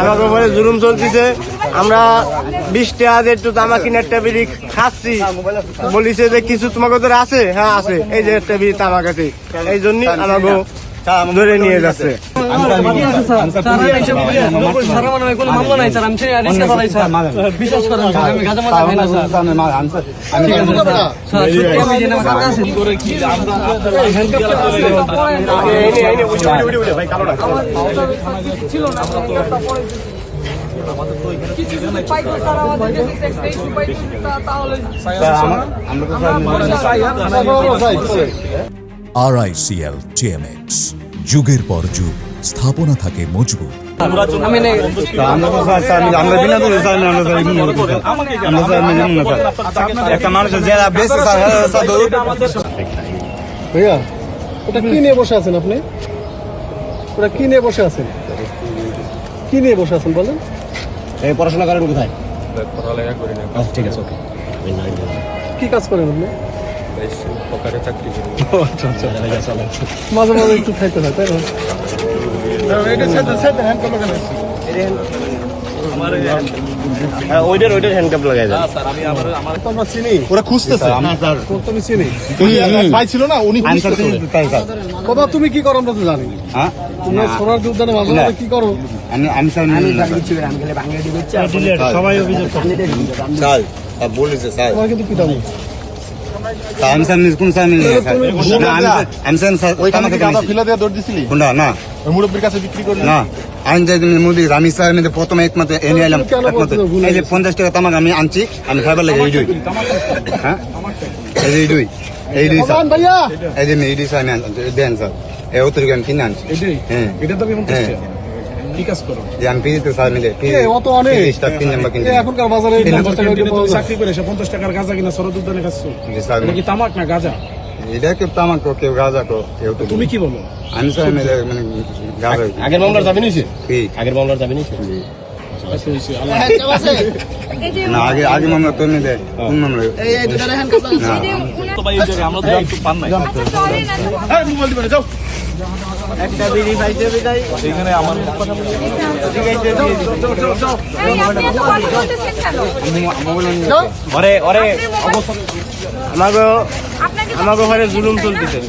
আমাকে উপরে জুলুম চলতেছে। আমরা 20 টাকা দিয়ে একটু তামাক কিনে একটা বিড়ি খাচ্ছি, বলিছে যে কিছু তোমাকে ধরে আছে। হ্যাঁ আছে, এই যে একটা বিড়ি তামাক আছে, এই জন্যই আমাকে ধরে নিয়ে যাচ্ছে। RICL TMX যুগের পর যুগ স্থাপনা থাকে মজবুত। ভাইয়া ওটা কি নিয়ে বসে আছেন আপনি? ওটা কি নিয়ে বসে আছেন? কি নিয়ে বসে আছেন বলেন? এই পড়াশোনা করেন কোথায়? পড়ালেখা করি না। ঠিক আছে, ওকে। কি কাজ করেন আপনি? সরকারি চাকরি করি। মাঝে মাঝে একটু খাইতে হয়, তাই না? ওইটার হ্যান্ডকাপ লাগাই দেন। তো আমরা চিনি, ওরা খুঁজতেছে। তো আমি চিনি। ভাই ছিল না, উনি বাবা তুমি কি করো আমরা তো জানি। তোমরা সোনার উদ্যানে মাঝে মাঝে কি করো? সবাই অভিযোগ করছে। বলেছে স্যার, তোমার কিন্তু পিটাবো। মুরব্বীর কাছে বিক্রি করলি না? আমি প্রথমে একমাত্র এনে এলাম, এই যে 50 টাকা তামাক আমি আনছি, আমি খাইবার লাগে এই দুই। হ্যাঁ, এই দুই ভাইয়া এই যে এই দুই আমি দেন স্যার, এই অতিরিক্ত আমি কিনে আনছি। হ্যাঁ, আমি পিজিতে স্যার মিলে অত অনেক তিন নাম্বার কিনে এখনকার বাজারে 50 টাকা দিয়ে পাওয়া যায়। চাকরি করে 50 টাকার গাঁজা কিনা শরৎ উদ্যানে খাচ্ছো? স্যার এটা কি তামাক না গাঁজা? এটা কেউ তামাক কো, কেউ গাঁজা কো, কেউ তো তুমি কি বলো? আমি স্যার মিলে মানে গাঁজা। আগের মামলার জামিন হয়েছে? কি আগের মামলার জামিন হয়েছে? না, আগে মামলা তো মিলে কোন মামলা? একটা বিড়ি পাইছে বিদায় এখানে আমার আমাকে উপরে জুলুম চলতেছে।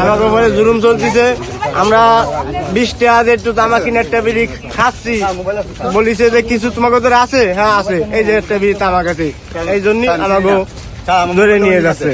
আমাকে উপরে জুলুম চলতেছে। আমরা 20 টাকা দিয়ে একটু তামাক কিনে একটা বিড়ি খাচ্ছি, বলিছে যে কিছু তোমাকে ধরে আছে। হ্যাঁ আছে, এই যে একটা বিড়ি তামাক আছে, এই জন্যই আমাকে ধরে নিয়ে যাচ্ছে।